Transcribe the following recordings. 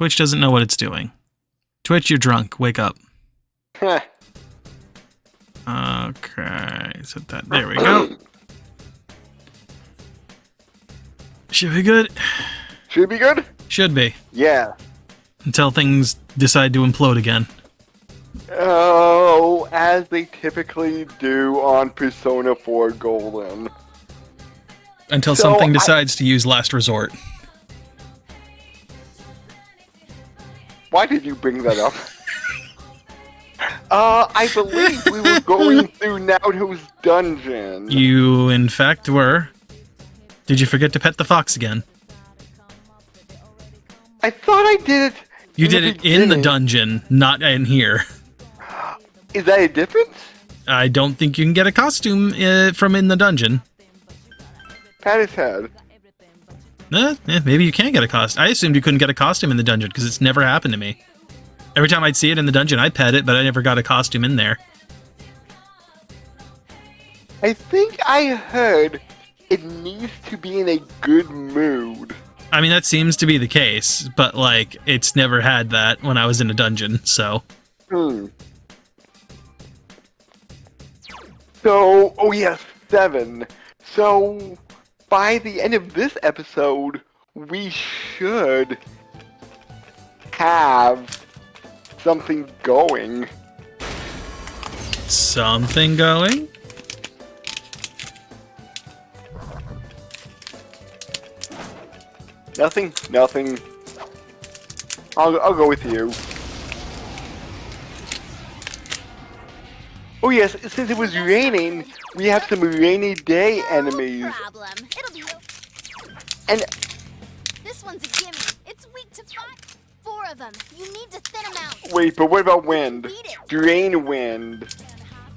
Twitch doesn't know what it's doing. Twitch, you're drunk. Wake up. Okay, so that. There we go. Should be good. Should be good? Should be. Yeah. Until things decide to implode again. Oh, as they typically do on Persona 4 Golden. Until something decides to use Last Resort. Why did you bring that up? I believe we were going through Naruto's dungeon. You, in fact, were. Did you forget to pet the fox again? I thought I did it. You did it in the dungeon, not in here. Is that a difference? I don't think you can get a costume from in the dungeon. Pat his head. Maybe you can get a costume. I assumed you couldn't get a costume in the dungeon because it's never happened to me. Every time I'd see it in the dungeon, I'd pet it, but I never got a costume in there. I think I heard it needs to be in a good mood. I mean, that seems to be the case, but, like, it's never had that when I was in a dungeon, so... So, oh yes, 7. So, by the end of this episode, we should have something going. Something going? Nothing. I'll go with you. Oh yes, since it was raining, we have some rainy day enemies. No problem. It'll be. And This one's a gimme. It's weak to fight. 4 of them. You need to thin them out. wait, but what about wind? Drain wind.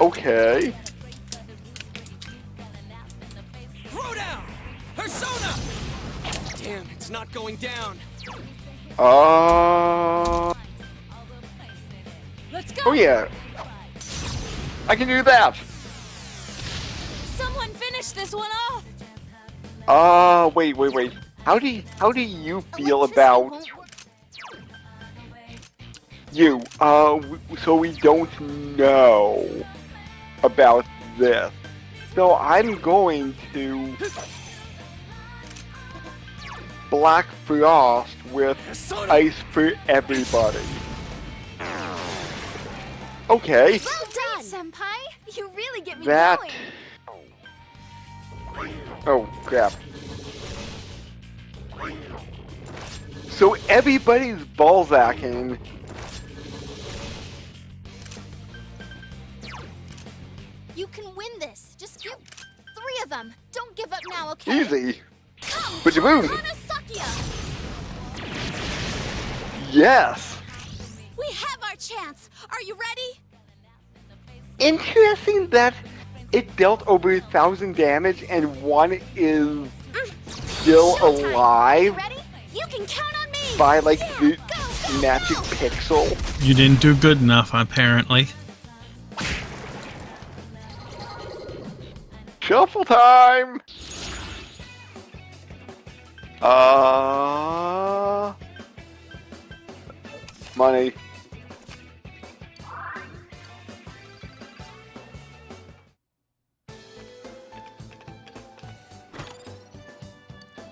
Okay. Throw down! Persona! Damn, it's not going down. Let's go. Oh yeah. I can do that. Someone finish this one off. Wait. How do you feel about you? So we don't know about this. So I'm going to Black Frost with ice for everybody. Okay. Well done, Senpai. You really get me That. going. Oh crap. So everybody's Balzacking. You can win this. Just you. 3 of them. Don't give up now, okay? Easy. But you move. Konosuke! Yes. We have our chance. Are you ready? Interesting that it dealt over 1,000 damage and one is still Showtime. alive You ready? You can count on me. by like Yeah, the go. magic pixel. You didn't do good enough, apparently. Shuffle time. Money.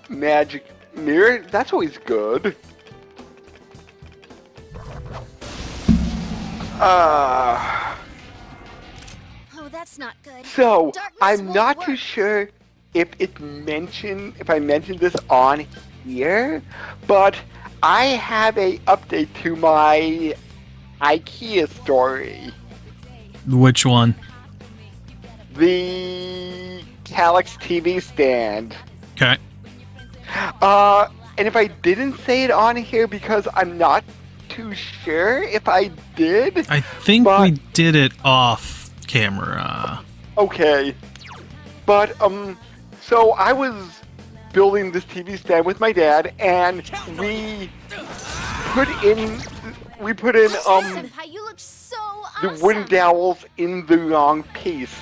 Magic mirror? That's always good. Oh, that's not good. So, Darkness I'm won't not too work. sure if I mentioned this on here, but I have a update to my IKEA story. Which one? The Calyx TV stand. Okay. And if I didn't say it on here because I'm not too sure if I did. I think But- we did it off camera. Okay. But, so I was building this TV stand with my dad, and we put in, Senpai, you look so the awesome. wooden dowels in the wrong piece.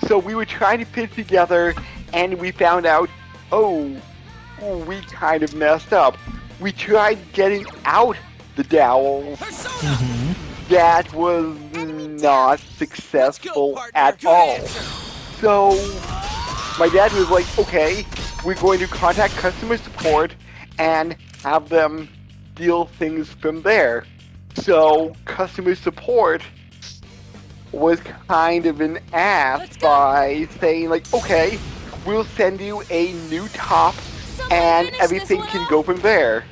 So we were trying to put it together, and we found out, oh, we kind of messed up. We tried getting out the dowels. Persona! That was not successful at all. So my dad was like, okay, we're going to contact customer support and have them deal things from there. So customer support was kind of an ass by saying like, okay, we'll send you a new top and everything can go from there.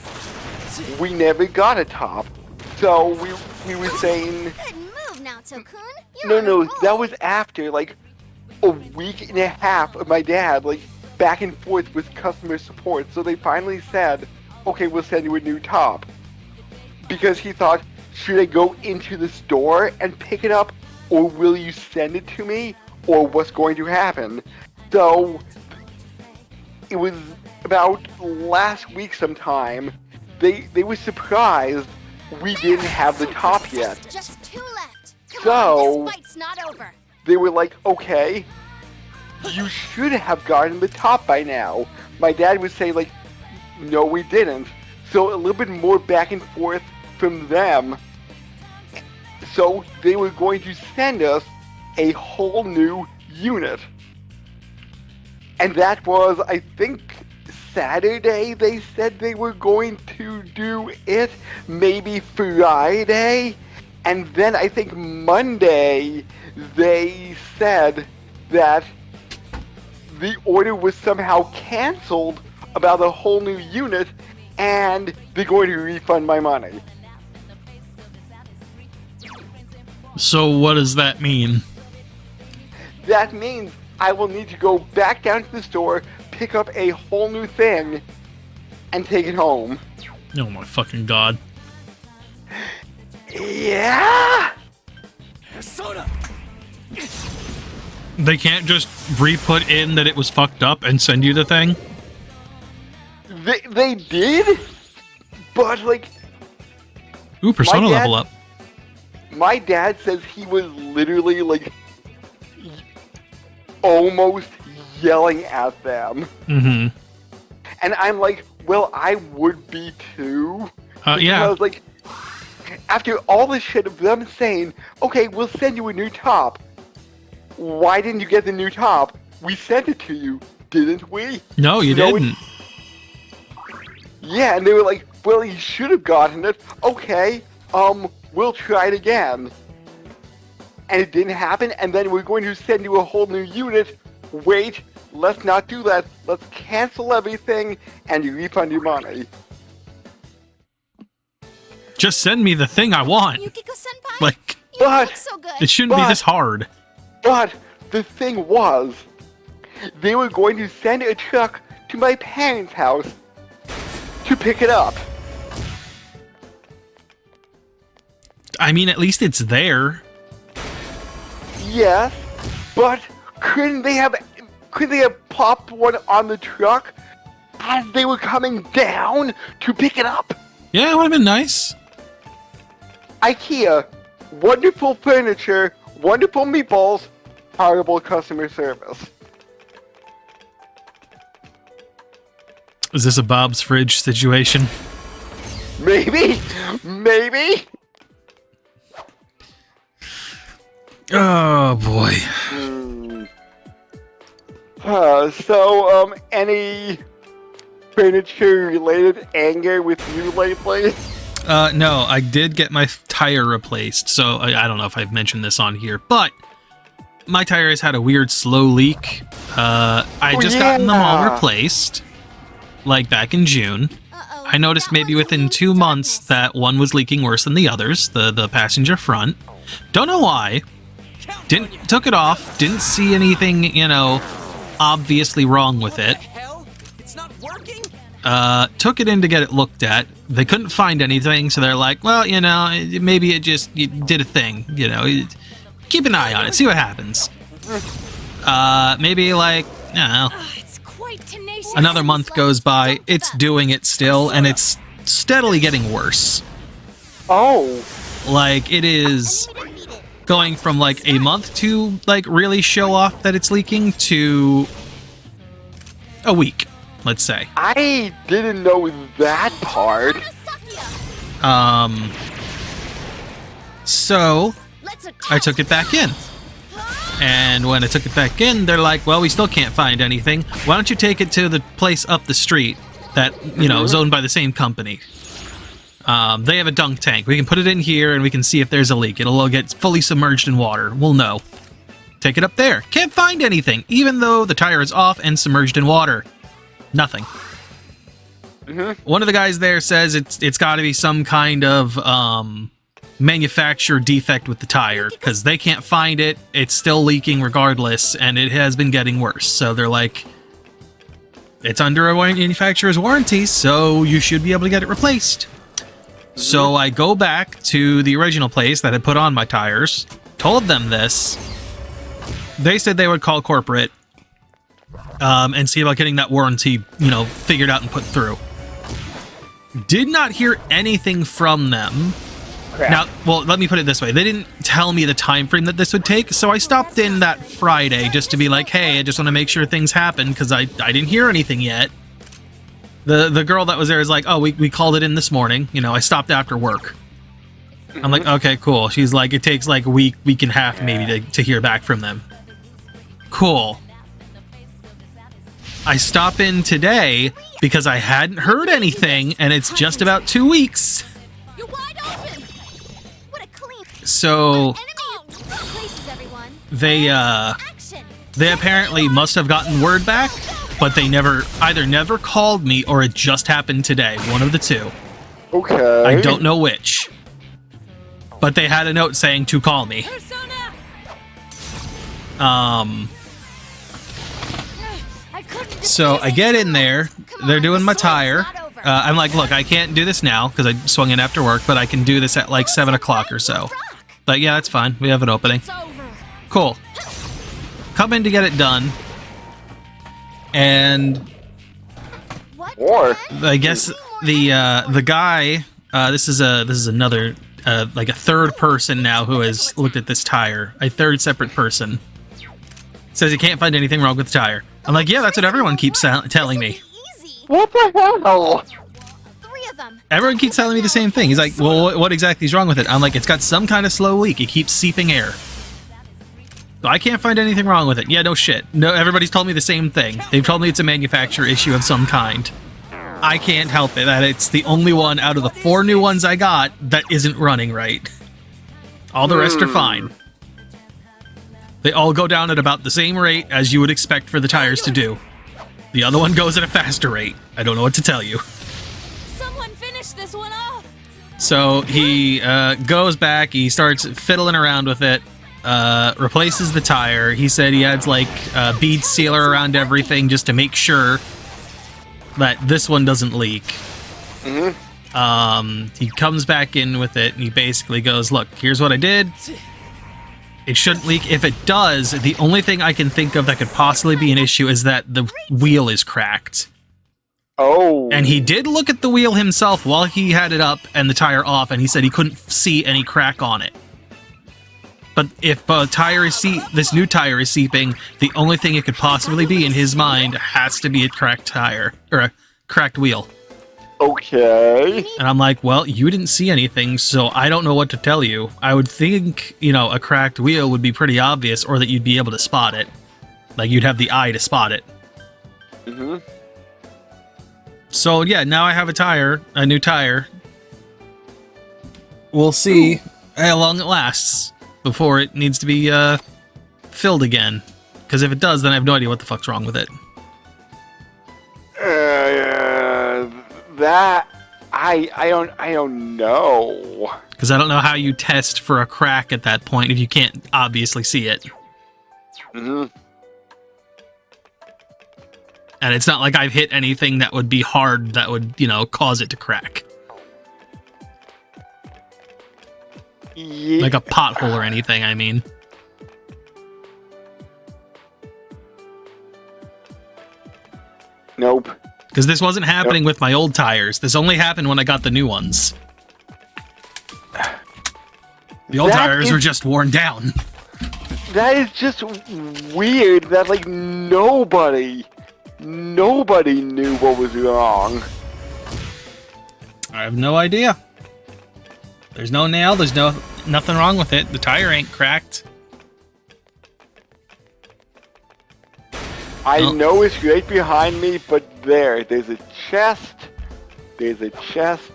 We never got a top. So we were saying, Good move now, Tokun. no, that was after like a week and a half of my dad like back and forth with customer support. So they finally said, okay, we'll send you a new top. Because he thought, should I go into the store and pick it up, or will you send it to me, or what's going to happen? So it was about last week sometime, they were surprised we didn't have the top yet. Just two left. Come So- on, this fight's not over. They were like, okay, you should have gotten the top by now. My dad would say like, no, we didn't. So a little bit more back and forth from them. So they were going to send us a whole new unit. And that was, I think, Saturday they said they were going to do it. Maybe Friday. And then I think Monday they said that the order was somehow canceled about a whole new unit and they're going to refund my money. So what does that mean? That means I will need to go back down to the store, pick up a whole new thing, and take it home. Oh my fucking god. Yeah? Persona! They can't just re-put in that it was fucked up and send you the thing? They did? But, like, Ooh, Persona My dad- level up. my dad says he was literally, like, almost yelling at them. Mm-hmm. And I'm like, well, I would be too. Yeah. Because, like, after all this shit of them saying, okay, we'll send you a new top. Why didn't you get the new top? We sent it to you, didn't we? No, you No, didn't. Yeah, and they were like, well, you should have gotten it. Okay, we'll try it again. And it didn't happen, and then we're going to send you a whole new unit. Wait, let's not do that. Let's cancel everything and refund your money. Just send me the thing I want. Yukiko-senpai? Like, You But- look so good. it shouldn't be But- this hard. But the thing was, they were going to send a truck to my parents' house to pick it up. I mean, at least it's there. Yes, but couldn't they have popped one on the truck as they were coming down to pick it up? Yeah, it would have been nice. IKEA, wonderful furniture, wonderful meatballs, horrible customer service. Is this a Bob's Fridge situation? Maybe? Oh, boy. Any furniture-related anger with you lately? No, I did get my tire replaced, so I don't know if I've mentioned this on here, but my tire has had a weird slow leak. I just gotten them all replaced, like back in June. Uh-oh, I noticed that maybe one's within really 2 months darkness. that one was leaking worse than the others, the passenger front. Don't know why. Took it off, didn't see anything, obviously wrong with What it. the hell? It's not working? Took it in to get it looked at. They couldn't find anything, so they're like, well, maybe it just did a thing. Keep an eye on it, see what happens. Maybe like, I don't know, It's quite tenacious. another month goes by, it's doing it still, and it's steadily getting worse. Oh, Like, it is Enemy defeated. going from like a month to like really show off that it's leaking to a week, let's say. I didn't know that part. Sakya. So Let's I took it back in. And when I took it back in, they're like, well, we still can't find anything. Why don't you take it to the place up the street that, you know, is owned by the same company? They have a dunk tank. We can put it in here and we can see if there's a leak. It'll all get fully submerged in water. We'll know. Take it up there. Can't find anything, even though the tire is off and submerged in water. Nothing. One of the guys there says it's got to be some kind of manufacturer defect with the tire, because they can't find it. It's still leaking regardless, and it has been getting worse. So they're like, it's under a manufacturer's warranty, so you should be able to get it replaced. So I go back to the original place that had put on my tires, told them this. They said they would call corporate and see about getting that warranty, you know, figured out and put through. Did not hear anything from them. Crap. Now, well, let me put it this way. They didn't tell me the time frame that this would take, so I stopped in that Friday just to be like, hey, I just want to make sure things happen, because I didn't hear anything yet. The girl that was there is like, oh, we called it in this morning. You know, I stopped after work. I'm like, okay, cool. She's like, it takes like a week and a half maybe to hear back from them. Cool. I stop in today because I hadn't heard anything, and it's just about 2 weeks. You're wide open. What a clean. So Places, everyone. they Action. apparently must have gotten word back, but they never called me, or it just happened today. One of the two. Okay. I don't know which. But they had a note saying to call me. Persona. I couldn't So I get in there. They're doing my tire. I'm like, look, I can't do this now because I swung in after work, but I can do this at like 7 o'clock or so. But yeah, that's fine. We have an opening. It's over. Cool. Come in to get it done. And What? Or I guess the guy, this is another like a third person now who has looked at this tire. A third separate person says he can't find anything wrong with the tire. I'm like, yeah, that's what everyone keeps telling me. Easy. what the hell? 3 of them. Everyone keeps telling me the same thing. He's like, well, what exactly is wrong with it? I'm like, it's got some kind of slow leak. It keeps seeping air. So I can't find anything wrong with it. Yeah, no shit. No, everybody's told me the same thing. They've told me it's a manufacturer issue of some kind. I can't help it that it's the only one out of the 4 new ones I got that isn't running right. All the rest are fine. They all go down at about the same rate as you would expect for the tires to do. The other one goes at a faster rate. I don't know what to tell you. Someone finish this one off. So he goes back, he starts fiddling around with it, replaces the tire. He said he adds like bead sealer around everything just to make sure that this one doesn't leak. He comes back in with it and he basically goes, look, here's what I did. It shouldn't leak. If it does, the only thing I can think of that could possibly be an issue is that the wheel is cracked. Oh. And he did look at the wheel himself while he had it up and the tire off, and he said he couldn't see any crack on it. But if this new tire is seeping, the only thing it could possibly be in his mind has to be a cracked tire, or a cracked wheel. Okay. And I'm like, well, you didn't see anything, so I don't know what to tell you. I would think, you know, a cracked wheel would be pretty obvious, or that you'd be able to spot it. Like, you'd have the eye to spot it. So, yeah, now I have a new tire. We'll see how long it lasts before it needs to be filled again. Because if it does, then I have no idea what the fuck's wrong with it. That I don't know. Because I don't know how you test for a crack at that point if you can't obviously see it. And it's not like I've hit anything that would be hard that would, you know, cause it to crack. Yeah. Like a pothole or anything, I mean. Nope. Because this wasn't happening with my old tires. This only happened when I got the new ones. The old tires were just worn down. That is just weird that, like, nobody knew what was wrong. I have no idea. There's no nail. There's nothing wrong with it. The tire ain't cracked. I know it's right behind me, but there's a chest. There's a chest.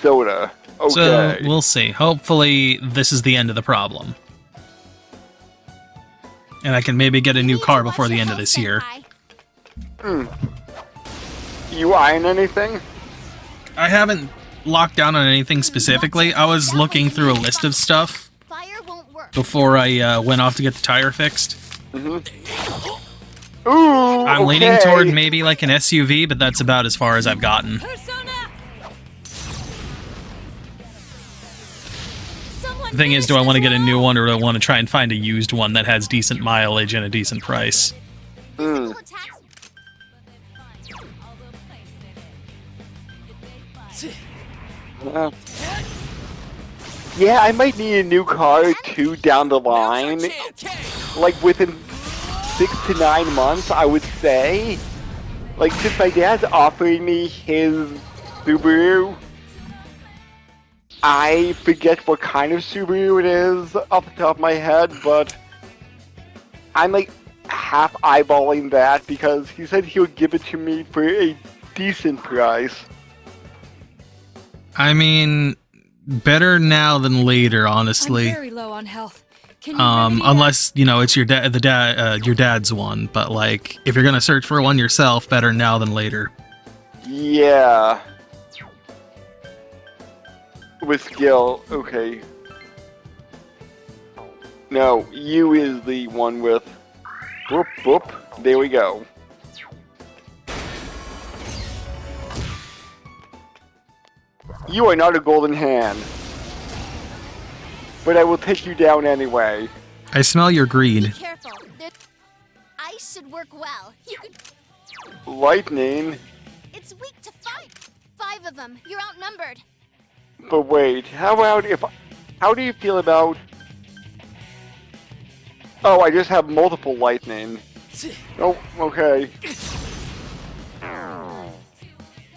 Soda. Okay. So we'll see. Hopefully this is the end of the problem. And I can maybe get a new car before the end of this year. You eyeing anything? I haven't locked down on anything specifically. I was looking through a list of stuff Fire won't work. before I went off to get the tire fixed. Ooh, I'm leaning okay. toward maybe like an SUV, but that's about as far as I've gotten. The thing is, do I want to get a new one, or do I want to try and find a used one that has decent mileage and a decent price? Yeah, I might need a new car too down the line. Like within 6 to 9 months, I would say. Like, since my dad's offering me his Subaru, I forget what kind of Subaru it is off the top of my head, but I'm like half eyeballing that because he said he'll give it to me for a decent price. I mean, better now than later, honestly. I'm very low on health. Can you remedy that? Unless it's your dad's one. But like, if you're gonna search for one yourself, better now than later. Yeah. With skill, okay. No, you is the one with... Boop, boop. There we go. You are not a golden hand. But I will take you down anyway. I smell your Be greed. careful. The ice should work well. You could. Lightning? It's weak to fight. 5 of them. You're outnumbered. But wait, how about if... How do you feel about... Oh, I just have multiple lightning. Oh, okay.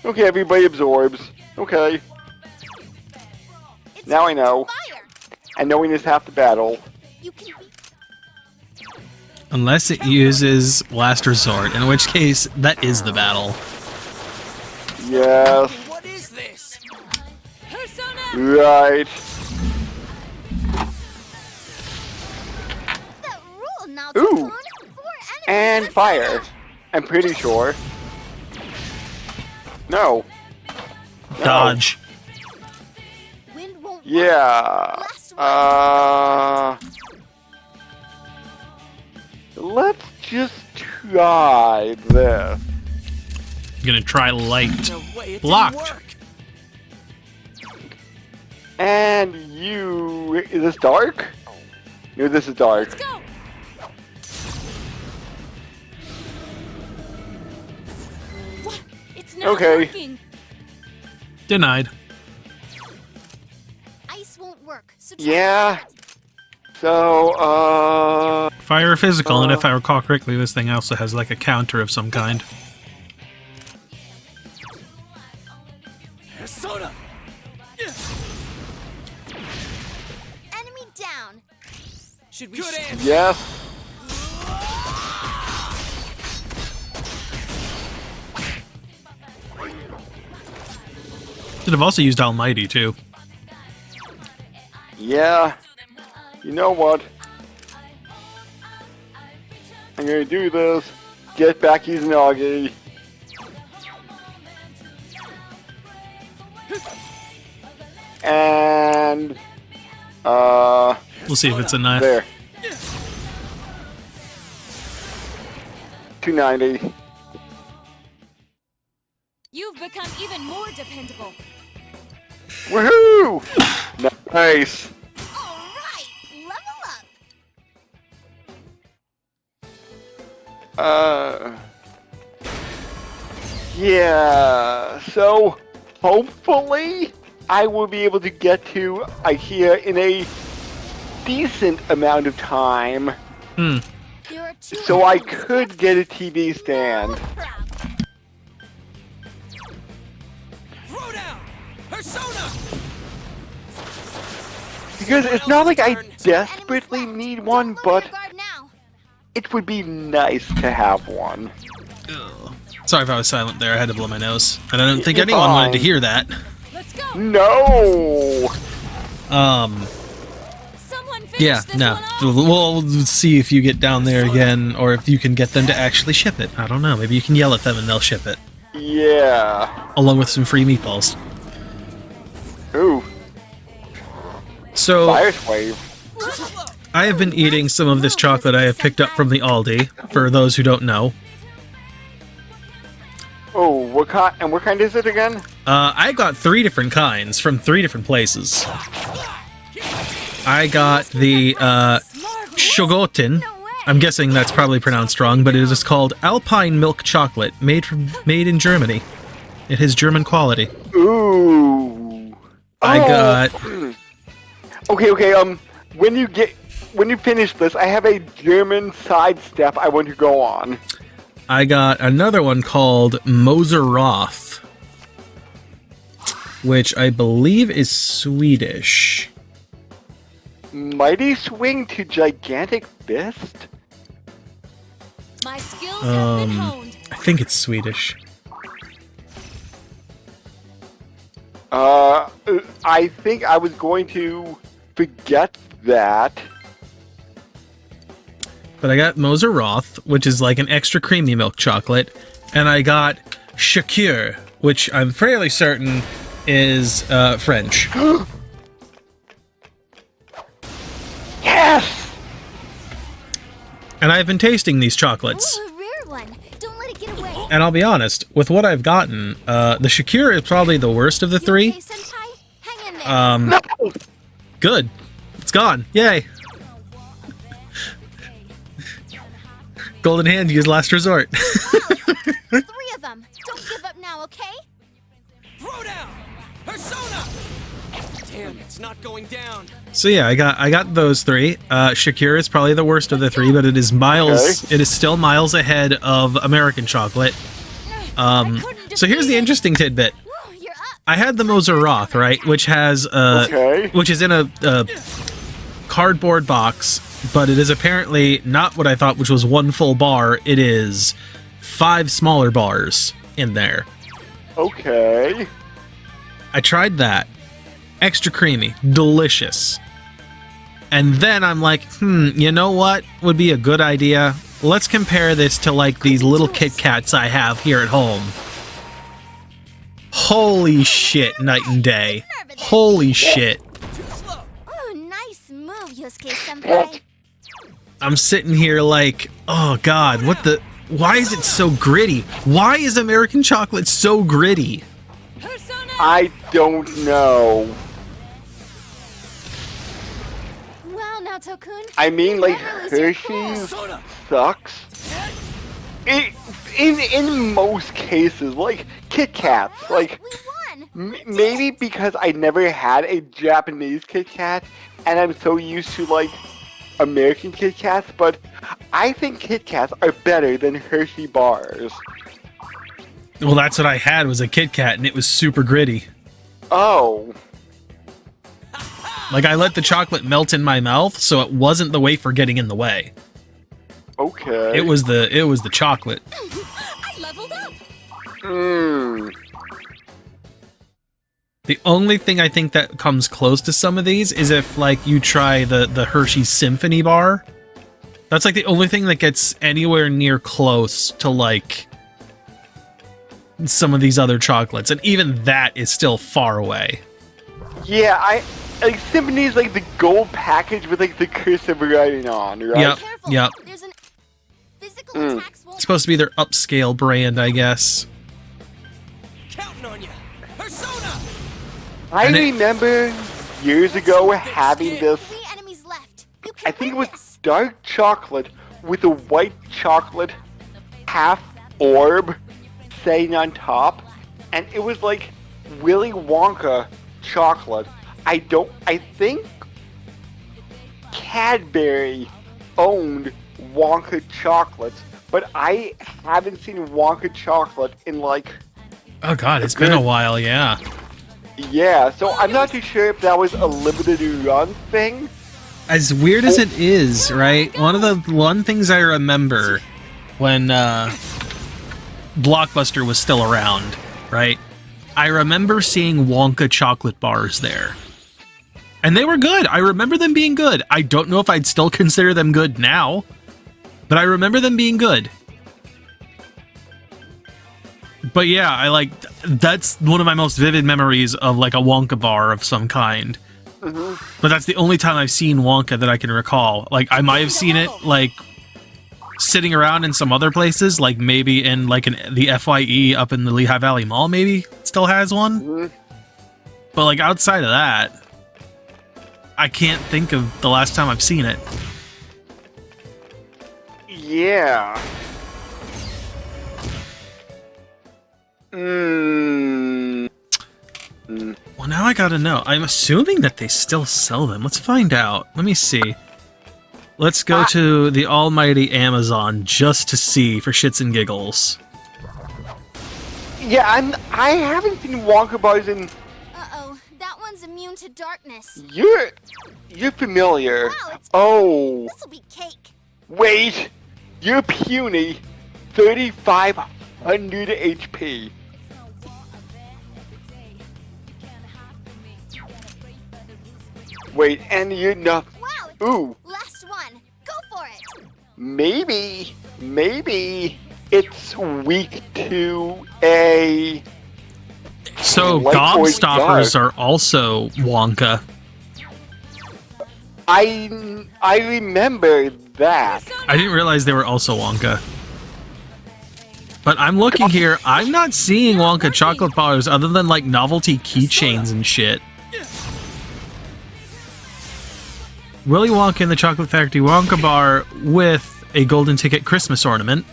Okay, everybody absorbs. Okay. It's Now I weak to know. Fire. And knowing is half the battle. You can be. Unless it uses last resort, in which case that is the battle. Yes. What is this? Right. That rule now. Ooh. 4 enemies And with fire. I'm pretty sure. No. No. Dodge. Wind won't work. Yeah. Let's just try this. I'm gonna try light. No way, it Blocked. didn't work. And you... Is this dark? No, this is dark. Let's go. What? It's not Okay. working. Denied. Ice won't work. So try Yeah. that. So, Fire physical, and if I recall correctly, this thing also has like a counter of some kind. Soda. Enemy down. Should we? Good answer. yes. Could have also used Almighty too. Yeah. You know what? I'm gonna do this. Get back Izanagi. And... We'll see if it's enough. There. 290. You've become even more dependable. Woohoo! Nice. All right. Level up. Yeah, so hopefully I will be able to get to IKEA in a decent amount of time, There are 2 so I enemies. could get a TV stand. Proud. Throw down. Persona! Because it's not like I desperately need one, Don't lower but your guard now. it would be nice to have one. Ugh. Sorry if I was silent there. I had to blow my nose, and I don't think You're anyone wanted to fine. hear that. Let's go. No! Someone finish Yeah, this no. one off. We'll see if you get down there again, or if you can get them to actually ship it. I don't know. Maybe you can yell at them and they'll ship it, Yeah. along with some free meatballs. Ooh, So, fire wave. I have been eating some of this chocolate I have picked up from the Aldi, for those who don't know. Oh, what kind? And what kind is it again? I got 3 different kinds from 3 different places. I got the Schogoten. No way. I'm guessing that's probably pronounced wrong, but it is called Alpine Milk Chocolate, made in Germany. It has German quality. Ooh. I Oh. got Okay. When you finish this, I have a German sidestep I want to go on. another one called Moser Roth, which I believe is Swedish. Mighty swing to gigantic fist. My skills have been Um, honed. I think it's Swedish. I think I was going to forget that. But I got Moser Roth, which is like an extra creamy milk chocolate, and I got Shakir, which I'm fairly certain is French. Yes. And I've been tasting these chocolates. Ooh, a rare one. Don't let it get away. And I'll be honest, with what I've gotten, the Shakir is probably the worst of the You 3. okay, Senpai? Hang in there. No. Good. It's gone. Yay. Golden hand used last resort. 3 of them. Don't give up now, okay? Throw down! Persona! Damn, it's not going down. So yeah, I got those 3. Shakir is probably the worst of the 3, but it is miles. Okay. It is still miles ahead of American chocolate. So here's the interesting tidbit. Woo, you're up. I had the Moser Roth, right, which has Okay. which is in a cardboard box, but it is apparently not what I thought, which was 1 full bar. It is 5 smaller bars in there. Okay. I tried that. Extra creamy, delicious. And then I'm like, you know what would be a good idea? Let's compare this to like these little Kit Kats I have here at home. Holy shit, night and day. Holy shit. Too slow. Ooh, nice move, Yosuke Senpai. I'm sitting here like, oh god, why is it so gritty? Why is American chocolate so gritty? Persona! I don't know. Wow, now Tokun. I mean, like, Never lose your cool. Hershey's Persona! sucks. In most cases, like Kit Kats, like We won. maybe because I never had a Japanese Kit Kat, and I'm so used to like American Kit Kats, but I think Kit Kats are better than Hershey bars. Well, that's what I had was a Kit Kat, and it was super gritty. Oh, Like I let the chocolate melt in my mouth, so it wasn't the wafer getting in the way. okay. It was the chocolate. I leveled up. Mm. The only thing I think that comes close to some of these is if like you try the Hershey Symphony bar. That's like the only thing that gets anywhere near close to like some of these other chocolates, and even that is still far away. Yeah, I like Symphony's like the gold package with like the cursive writing on, right? Yep. Careful. Yep. There's an physical Mm. attacks won't It's supposed to be their upscale brand, I guess. Counting on you. Persona! I And it- remember years ago having this. 3 enemies left. You can I think it win was this. dark chocolate with a white chocolate half orb saying on top, and it was like Willy Wonka chocolate. I think Cadbury owned Wonka chocolates, but I haven't seen Wonka chocolate in like, Oh god, it's been a while, yeah. Yeah, so I'm not too sure if that was a limited run thing. As weird as it is, right? One things I remember when Blockbuster was still around, right? I remember seeing Wonka chocolate bars there. And they were good. I remember them being good. I don't know if I'd still consider them good now, but I remember them being good. But yeah, that's one of my most vivid memories of like a Wonka bar of some kind. But that's the only time I've seen Wonka that I can recall. Like, I might have seen it, like, sitting around in some other places, like maybe in, like, the FYE up in the Lehigh Valley Mall, maybe still has one. But, like, outside of that, I can't think of the last time I've seen it. Yeah. Well, now I gotta know. I'm assuming that they still sell them. Let's find out. Let me see. Let's go to the almighty Amazon just to see for shits and giggles. Yeah, I haven't seen Wonka bars in... Uh-oh, that one's immune to darkness. You're familiar. Wow, it's Oh, This'll be cake. wait. You're puny. 3,500 HP. Wait, and you're not... Wow, Ooh, last one. Go for it. maybe it's weak to a... So, Light Gobstoppers Force are also Wonka. I remember that. I didn't realize they were also Wonka. But I'm looking here, I'm not seeing Wonka chocolate bars other than like novelty keychains and shit. Willy Wonka in the Chocolate Factory Wonka bar with a golden ticket Christmas ornament.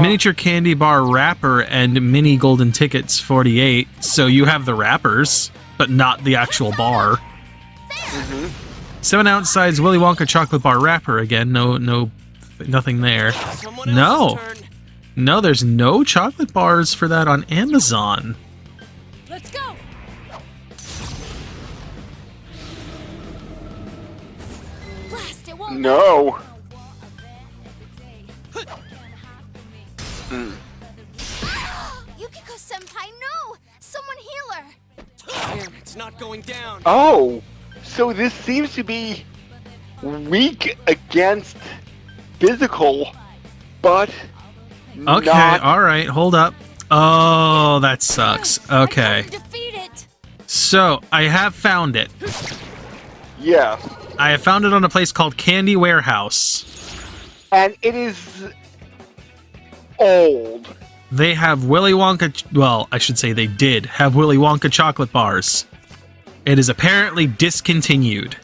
Miniature candy bar wrapper and mini golden tickets 48. So you have the wrappers, but not the actual bar. 7-ounce size Willy Wonka chocolate bar wrapper again. Nothing there. Someone else's turn. No, there's no chocolate bars for that on Amazon. Let's go. Blast, it won't No. Yukiko-senpai, no! Someone heal her! Damn, it's not going down. Oh, so this seems to be weak against physical, but Okay, not... alright, hold up. Oh, that sucks. Okay. defeat it. So, I have found it. Yeah, I have found it on a place called Candy Warehouse. and it is old. They have Willy Wonka... Well, I should say they did have Willy Wonka chocolate bars. It is apparently discontinued.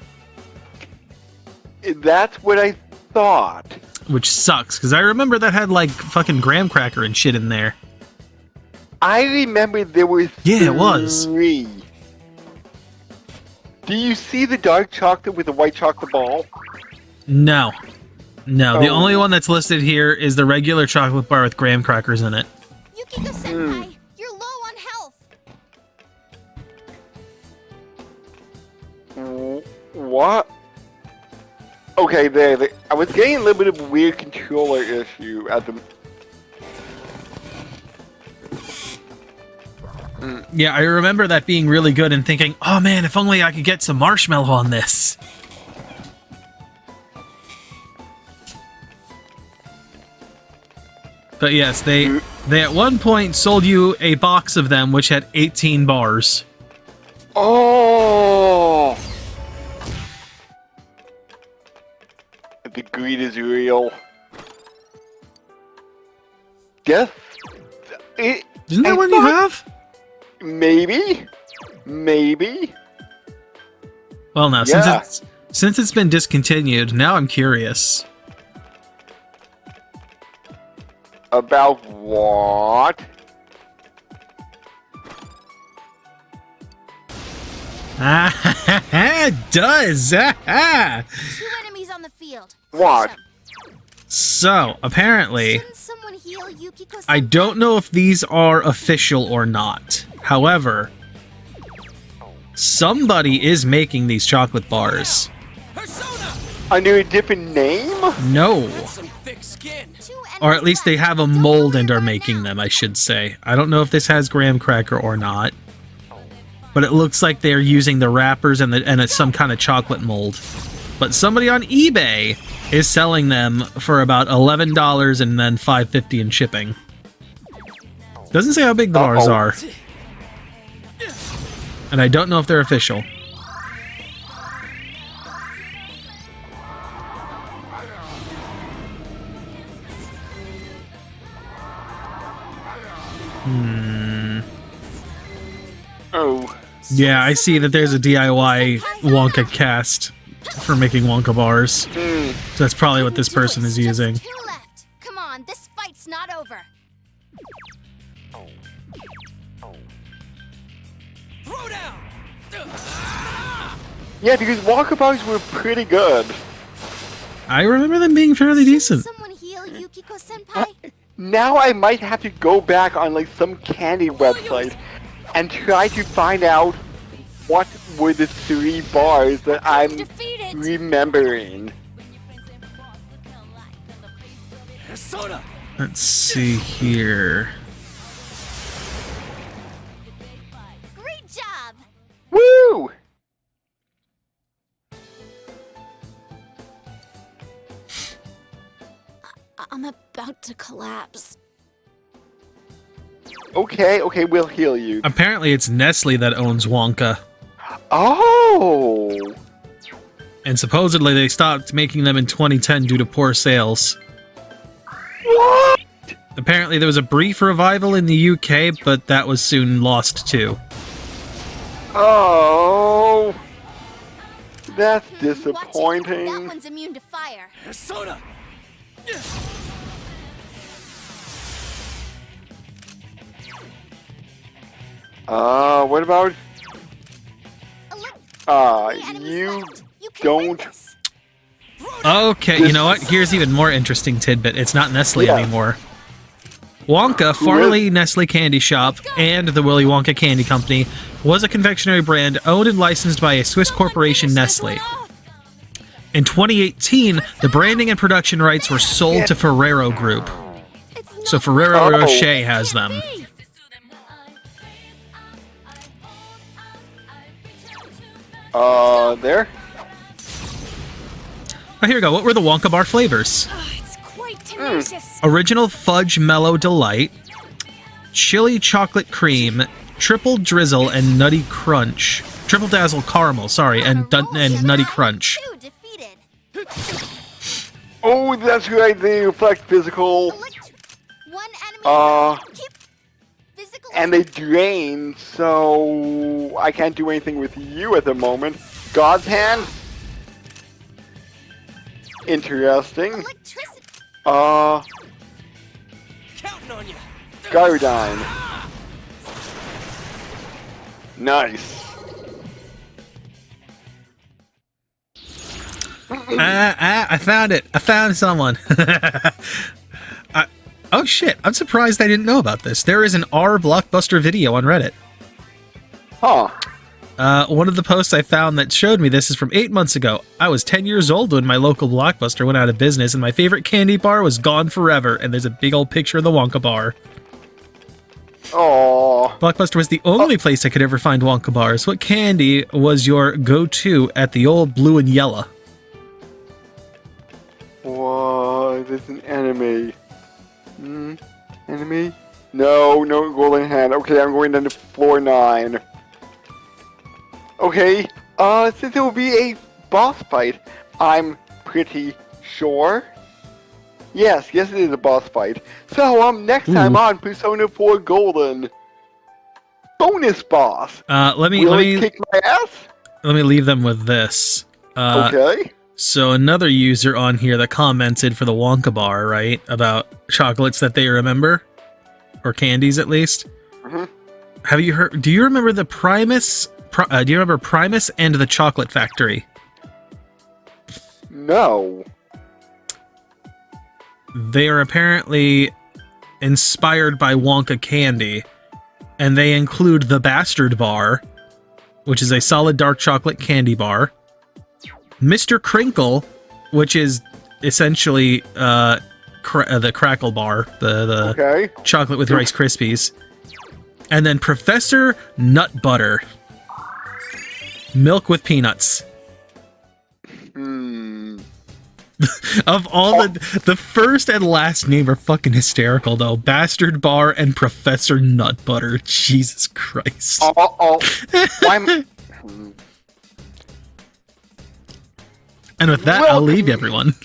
That's what I thought. Which sucks, because I remember that had, like, fucking graham cracker and shit in there. I remember there were Yeah, it was. 3. Do you see the dark chocolate with the white chocolate ball? No. No, the Oh. only one that's listed here is the regular chocolate bar with graham crackers in it. Yukiko-senpai, you're low on health. What? Okay, there. I was getting a little bit of a weird controller issue at the... Yeah, I remember that being really good and thinking, oh man, if only I could get some marshmallow on this. But yes, they at one point sold you a box of them which had 18 bars. Oh! The greed is real. Death? Isn't that one you have? Maybe? Well, no, Yeah. since it's been discontinued, now I'm curious. About what? It does! Two enemies on the field. What? Crush 'em. So, apparently, Shouldn't someone heal Yukiko-senpai? I don't know if these are official or not. However, somebody is making these chocolate bars. Persona! Under a different name? No. Some thick skin. Or at least they have a mold and are making them, I should say. I don't know if this has graham cracker or not. But it looks like they're using the wrappers and it's some kind of chocolate mold. But somebody on eBay is selling them for about $11 and then $5.50 in shipping. Doesn't say how big the bars are. And I don't know if they're official. Oh. Yeah, I see that there's a DIY Wonka cast for making Wonka bars. So that's probably what this person is using. Two left. Come on, this fight's not over. Throw down! Yeah, because Wonka bars were pretty good. I remember them being fairly decent. Someone heal Yukiko-senpai? Now I might have to go back on like some candy website and try to find out what were the 3 bars that I'm Defeat it. remembering. Persona! Let's see here. Great job! Woo! I'm about to collapse. Okay, we'll heal you. Apparently it's Nestle that owns Wonka. Oh! And supposedly they stopped making them in 2010 due to poor sales. What? Apparently there was a brief revival in the UK, but that was soon lost too. Oh! That's Watch it. That disappointing. one's immune to fire. Persona! What about... Three enemies you left. You can win don't... this. Okay, you know what? Here's even more interesting tidbit. It's not Nestle Yeah. anymore. Wonka, formerly Nestle Candy Shop, and the Willy Wonka Candy Company, was a confectionery brand owned and licensed by a Swiss corporation, Nestle. In 2018, the branding and production rights were sold to Ferrero Group. So Ferrero Oh. Rocher has them. There? Oh, here we go. What were the Wonka bar flavors? It's quite tenacious. Original Fudge Mellow Delight, Chili Chocolate Cream, Triple Drizzle, and Nutty Crunch. Triple Dazzle Caramel, sorry, and Nutty Crunch. Two defeated. Oh, that's right, they reflect physical. One enemy. Keep physical. And they drain, so I can't do anything with you at the moment. God's hand? Interesting. Electricity. Counting on you! Gyrodyne. Nice. I found it. I found someone. Oh shit, I'm surprised I didn't know about this. There is an R Blockbuster video on Reddit. Huh. One of the posts I found that showed me this is from 8 months ago. I was 10 years old when my local Blockbuster went out of business and my favorite candy bar was gone forever, and there's a big old picture of the Wonka bar. Oh. Blockbuster was the only place I could ever find Wonka bars. What candy was your go-to at the old Blue and Yellow? What? There's an enemy. Enemy? No, no golden hand. Okay, I'm going down to floor 9. Okay, since it will be a boss fight, I'm pretty sure. Yes, it is a boss fight. So, next time on Persona 4 Golden. Bonus boss! Let me kick my ass? let me leave them with this. Okay. So another user on here that commented for the Wonka bar, right, about chocolates that they remember, or candies at least. Mhm. Have you heard? Do you remember the Primus? Do you remember Primus and the Chocolate Factory? No. They are apparently inspired by Wonka candy, and they include the Bastard Bar, which is a solid dark chocolate candy bar, Mr. Crinkle, which is essentially the Crackle Bar, the Okay. chocolate with Rice Krispies, and then Professor Nut Butter, milk with peanuts. Hmm. Of all the first and last name are fucking hysterical though. Bastard Bar and Professor Nut Butter. Jesus Christ. Why am- And with that, I'll leave everyone.